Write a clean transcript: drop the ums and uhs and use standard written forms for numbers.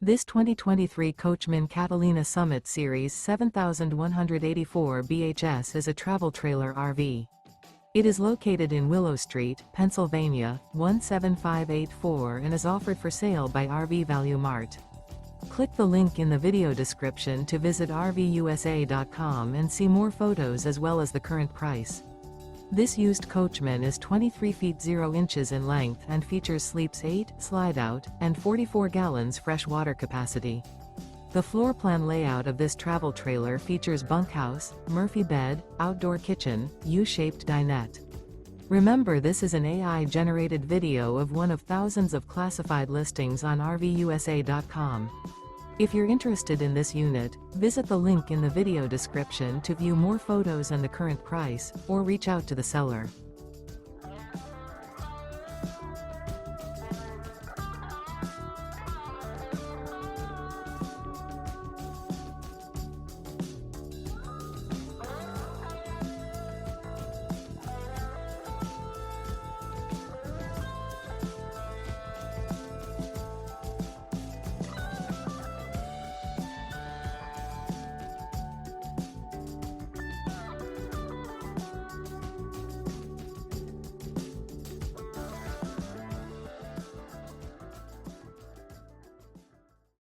This 2023 Coachmen Catalina Summit Series 7184 BHS is a travel trailer RV. It is located in Willow Street, Pennsylvania, 17584 and is offered for sale by RV Value Mart. Click the link in the video description to visit RVUSA.com and see more photos as well as the current price. This used Coachman is 23 feet 0 inches in length and features sleeps 8, slide-out, and 44 gallons fresh water capacity. The floor plan layout of this travel trailer features bunkhouse, Murphy bed, outdoor kitchen, U-shaped dinette. Remember, this is an AI-generated video of one of thousands of classified listings on RVUSA.com. If you're interested in this unit, visit the link in the video description to view more photos and the current price, or reach out to the seller.